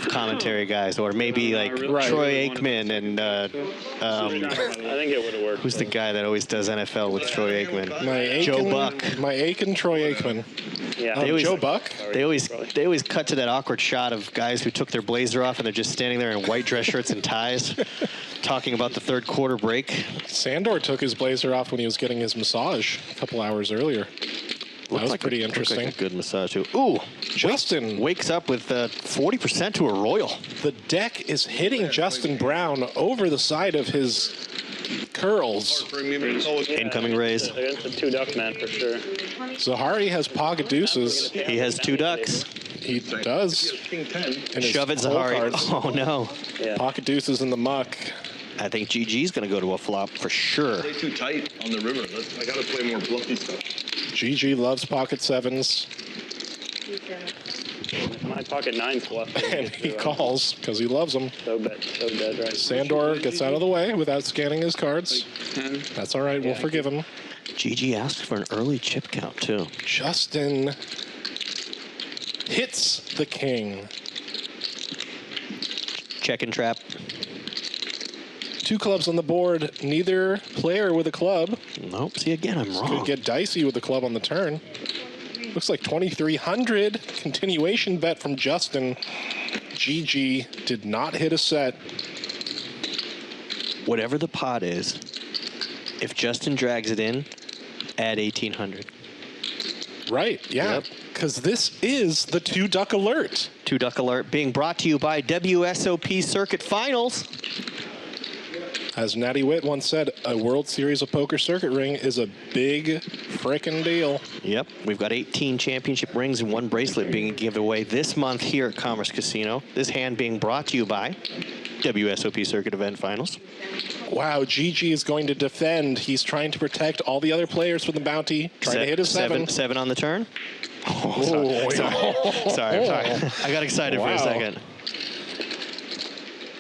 golf commentary guys, or maybe like Troy Aikman and I think it would have worked. who's the guy that always does NFL with Troy Aikman? Joe Buck. My Aiken, Troy Aikman. Yeah. Joe Buck. They always cut to that awkward shot of guys who took their blazer off and they're just standing there in white dress shirts and ties, talking about the third quarter break. Sandor took his blazer off when he was getting his massage a couple hours earlier. That was pretty interesting. Like a good massage too. Ooh, Justin wakes up with 40% to a royal. The deck is hitting Justin Brown over the side of his curls. Incoming raise. Against the two duck man for sure. Zahari has pocket deuces. He has two ducks. He does. Shove it, Zahari. Oh no. Yeah. Pocket deuces in the muck. I think GG's going to go to a flop for sure. Play too tight on the river. I got to play more bluffy stuff. GG loves pocket sevens. My pocket nine's bluffing. And he calls because he loves them. So dead right. Sandor gets out of the way without scanning his cards. That's all right. We'll forgive him. GG asked for an early chip count, too. Justin hits the king. Check and trap. Two clubs on the board. Neither player with a club. Nope. See, again, I'm wrong. Could get dicey with the club on the turn. Looks like 2,300. Continuation bet from Justin. GG did not hit a set. Whatever the pot is, if Justin drags it in, add 1,800. Right, yeah. Because this is the two duck alert. Two duck alert being brought to you by WSOP Circuit Finals. As Natty Witt once said, a World Series of Poker circuit ring is a big frickin' deal. Yep, we've got 18 championship rings and one bracelet being given away this month here at Commerce Casino. This hand being brought to you by WSOP Circuit Event Finals. Wow, GG is going to defend. He's trying to protect all the other players from the bounty. Trying to hit a seven. Seven on the turn. Oh, sorry. I got excited for a second.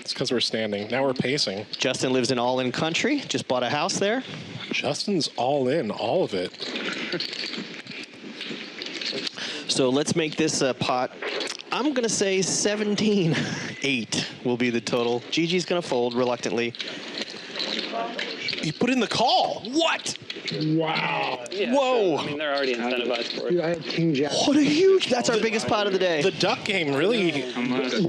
It's because we're standing. Now we're pacing. Justin lives in All-In Country. Just bought a house there. Justin's all in, all of it. So let's make this a pot. I'm going to say 17-8 will be the total. GG's going to fold reluctantly. He put in the call. What? Wow. Yeah, Whoa. I mean, they're already incentivized for Dude, it. I had King Jack. What a huge, that's our biggest pot of the day. The duck game really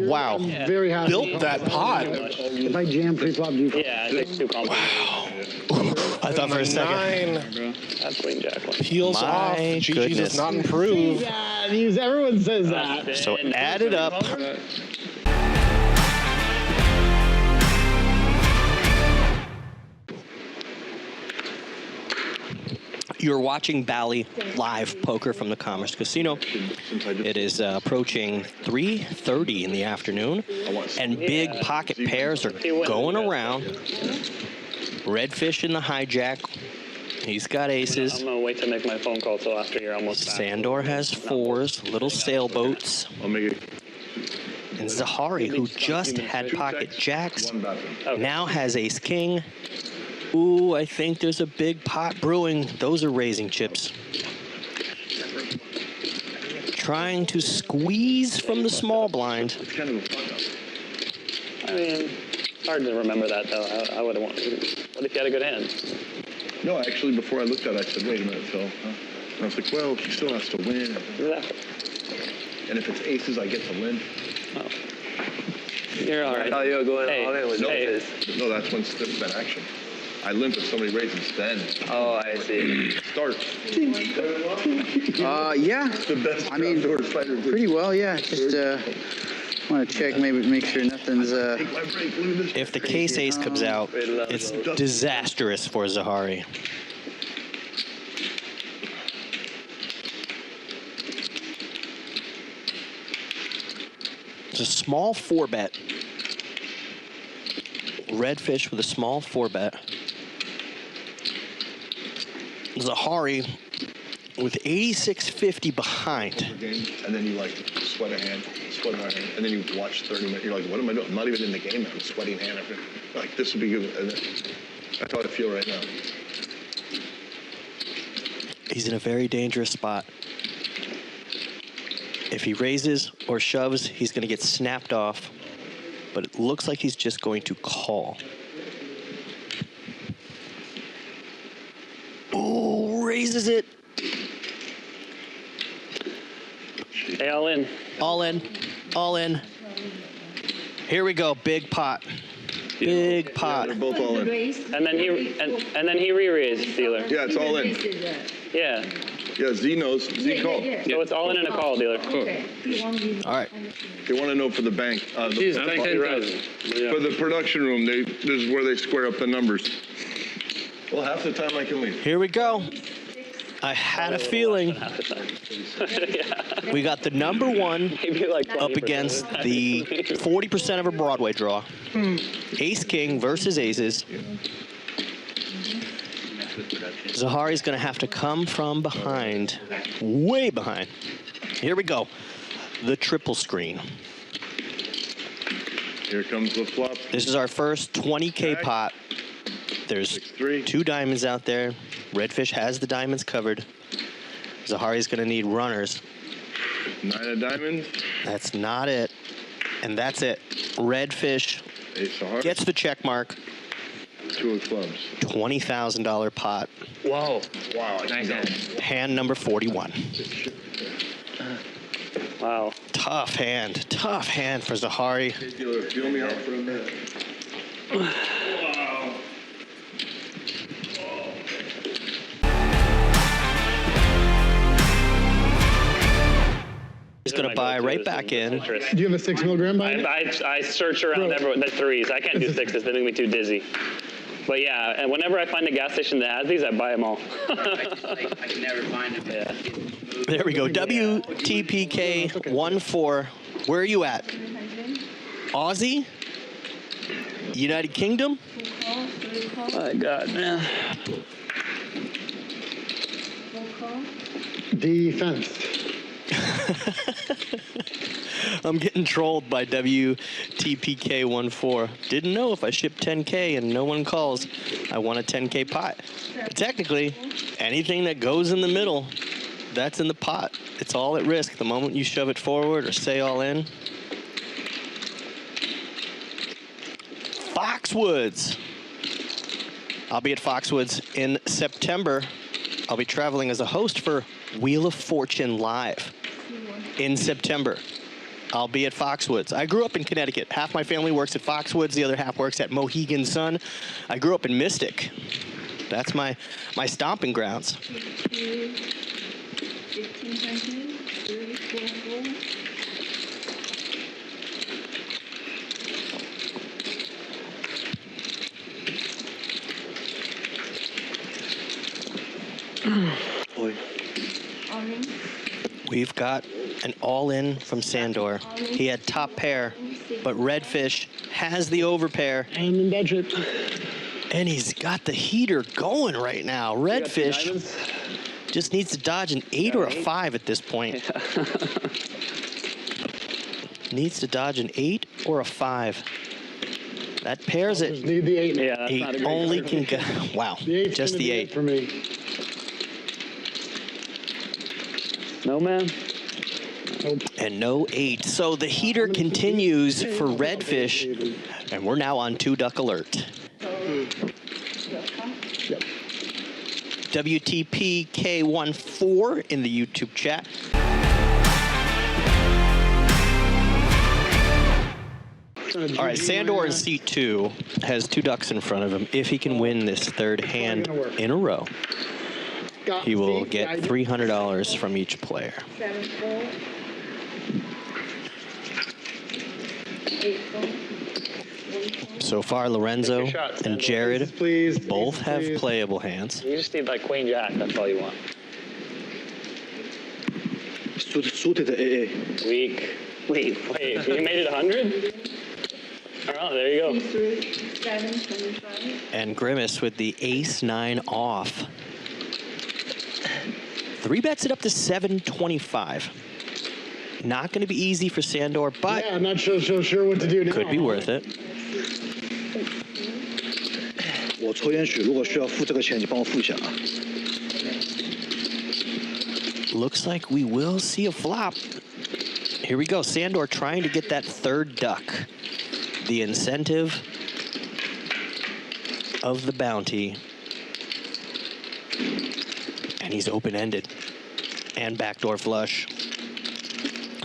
Wow. Very happy. built that pot. If I jam pre-flop, do you? Yeah, I think it's too complicated. I thought for a second. Nine That's Queen Jack one. peels My off. GG goodness. does not improve. Yeah, everyone says that. So add it up. You're watching Bally live poker from the Commerce Casino. It is approaching 3:30 in the afternoon, and big pocket pairs are going around. Redfish in the hijack. He's got aces. I'm going to wait to make my phone call till after you're almost back. Sandor has fours, little sailboats. I'll make it. And Zahari, who just had pocket jacks, now has ace king. Ooh, I think there's a big pot brewing. Those are raising chips. Trying to squeeze from the small blind. It's kind of a fuck up. I mean, it's hard to remember that, though. I would have wanted. What if you had a good hand? No, actually, before I looked at it, I said, wait a minute, Phil. And I was like, well, he still has to win. Exactly. And if it's aces, I get to limp. Oh. You're all right. Oh, you're going Hey, all in with hey. No, that's when stiff bet action. I limp if somebody raises then. Oh, I see. Start. Yeah. The best I mean, outdoor fighter. pretty well, yeah. Just want to check, maybe make sure nothing's. Take my break, lose. If the case ace comes out, it's disastrous for Zahari. It's a small 4-bet. Redfish with a small 4-bet. Zahari with 86.50 behind. And then you like sweat a hand, and then you watch 30 minutes. You're like, what am I doing? I'm not even in the game. I'm sweating hand after. Like, this would be good. And that's how I feel right now. He's in a very dangerous spot. If he raises or shoves, he's going to get snapped off. But it looks like he's just going to call. Oh, raises it. Hey, all in. All in. All in. Here we go. Big pot. Big pot. They're both all in. And then he re-raised, dealer. Yeah, it's all in. Yeah. Yeah, Z knows. Z called. So it's all in and a call, dealer. All right. They want to know for the bank. Jeez, thank you. For the production room, this is where they square up the numbers. Well, half the time I can leave. Here we go. I had a feeling. Yeah. We got the number one Maybe like 20%. up against the 40% of a Broadway draw. Ace King versus aces. Zahari's going to have to come from behind, way behind. Here we go. The triple screen. Here comes the flop. This is our first 20K pot. There's 6-3. 2 diamonds out there. Redfish has the diamonds covered. Zahari's going to need runners. 9 of diamonds. That's not it. And that's it. Redfish Ace of hearts. gets the check mark. 2 of clubs. $20,000 pot. Whoa. Wow. Nice hand. Hand number 41. Wow. Tough hand. Tough hand for Zahari. Hey, dealer, feel me out for a minute. He's going to buy right back in. Do you have a 6 milligram by it? I search around everyone. The threes. I can't do sixes. They make me too dizzy. But yeah, and whenever I find a gas station that has these, I buy them all. I can never find them. Yeah. There we go. WTPK 14. Where are you at? Aussie? United Kingdom? My God, man. Defense. I'm getting trolled by WTPK14. Didn't know if I shipped 10K and no one calls, I want a 10K pot. But technically, anything that goes in the middle, that's in the pot. It's all at risk the moment you shove it forward or say all in. Foxwoods. I'll be at Foxwoods in September. I'll be traveling as a host for Wheel of Fortune Live in September. I'll be at Foxwoods. I grew up in Connecticut. Half my family works at Foxwoods. The other half works at Mohegan Sun. I grew up in Mystic. That's my stomping grounds. We've got an all-in from Sandor. He had top pair, but Redfish has the overpair. And in budget. And he's got the heater going right now. Redfish just needs to dodge an 8 or a 5 at this point. Needs to dodge an 8 or a 5. That pairs it. Need the 8. Yeah, that's not a Eight great only card. can go. Wow, The 8's just gonna the be 8. it for me. No, man. And no 8. So the heater continues for Redfish, and we're now on 2 duck alert. WTPK14 in the YouTube chat. All right, Sandor in seat 2 has 2 ducks in front of him. If he can win this third hand in a row, he will get $300 from each player. 7-4, 8-4. So far, Lorenzo Take your shot, and Sandor. Jared Please. both have please. playable hands. You just need like Queen Jack. That's all you want. Suited AA. Weak. Wait, you made it 100? Oh, there you go. 7-25. And Grimace with the ace-9 off. 3 bets it up to 725. Not going to be easy for Sandor, but Yeah, I'm not so sure what to do now. could be worth it. 我抽烟许，如果需要付这个钱，你帮我付一下啊。 Looks like we will see a flop. Here we go. Sandor trying to get that third duck. The incentive of the bounty. And he's open-ended. And backdoor flush.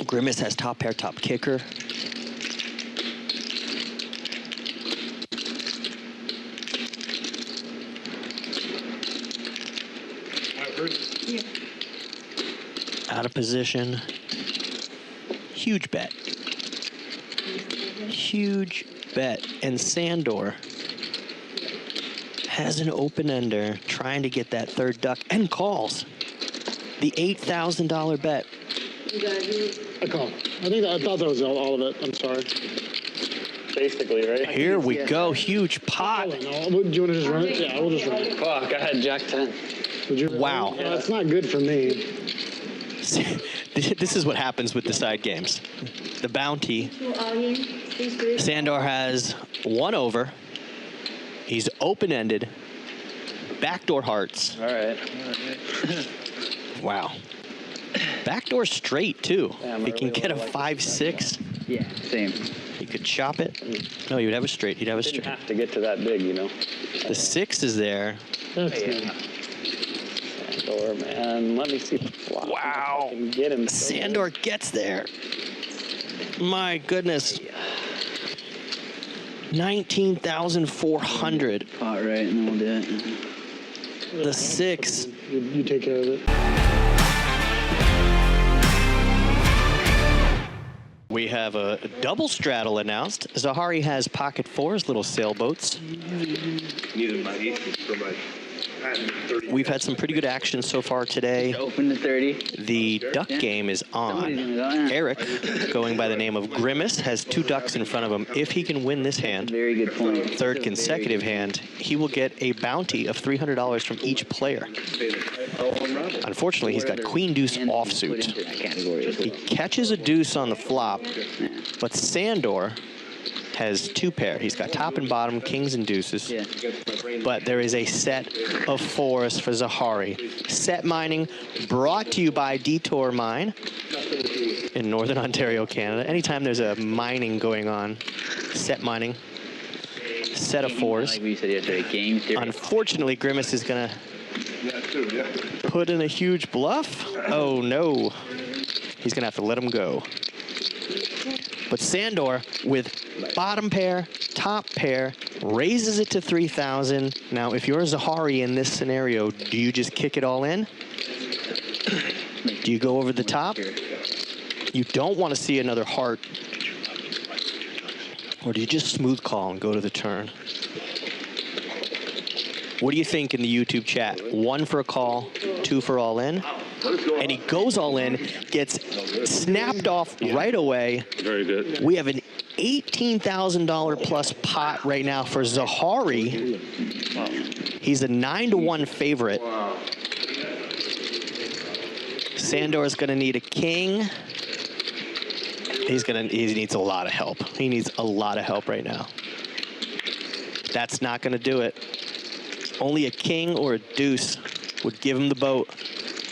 Grimace has top pair, top kicker. Out of position. Huge bet. Huge bet. And Sandor has an open-ender trying to get that third duck and calls. The $8,000 bet. I call. I thought that was all of it. I'm sorry. Basically, right? Here we go. Huge pot. Do you want to just run it? Yeah, we'll just run it. Fuck, I had Jack 10. Would you Wow. It's not good for me. This is what happens with the side games. The bounty. Sandor has one over. He's open-ended. Backdoor hearts. All right. Wow. Backdoor straight, too. Yeah, He can get a 5-6. Yeah, same. He could chop it. No, he would have a straight. He'd have a Didn't straight. have to get to that big, you know. The 6 is there. That's Sandor, man. Let me see the flop. Wow. I can get him. Sandor gets there. My goodness. 19,400. Pot right, and then we'll do it. The 6. you take care of it. We have a double straddle announced. Zahari has pocket 4s, little sailboats. We've had some pretty good action so far today. Open to 30. The duck game is Somebody's on. gonna go, yeah. Eric, going by the name of Grimace, has 2 ducks in front of him. If he can win this hand, Very good point. third consecutive hand, he will get a bounty of $300 from each player. Unfortunately, he's got queen deuce And put offsuit. into that category as He well. catches a deuce on the flop, but Sandor has 2 pair. He's got top and bottom, kings and deuces. Yeah. But there is a set of 4s for Zahari. Set mining brought to you by Detour Mine in Northern Ontario, Canada. Anytime there's a mining going on, set mining, set of 4s. Like we said yesterday, game theory. Unfortunately, Grimace is going to put in a huge bluff. Oh, no. He's going to have to let him go. But Sandor, with bottom pair, top pair, raises it to 3,000. Now, if you're Zahari in this scenario, do you just kick it all in? Do you go over the top? You don't want to see another heart. Or do you just smooth call and go to the turn? What do you think in the YouTube chat? 1 for a call, 2 for all in? And he goes all in, gets snapped off right away. Very good. We have an $18,000 plus pot right now for Zahari. He's a 9-1 favorite. Sandor's gonna need a king. He needs a lot of help. He needs a lot of help right now. That's not gonna do it. Only a king or a deuce would give him the boat.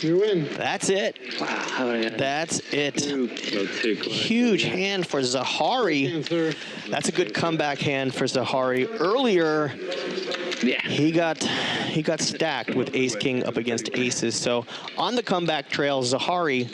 You win. That's it. Wow, how would I get That's it. Take Huge hand for Zahari. Answer. That's a good comeback hand for Zahari. Earlier, Yeah. he got stacked with ace king up against aces. So on the comeback trail, Zahari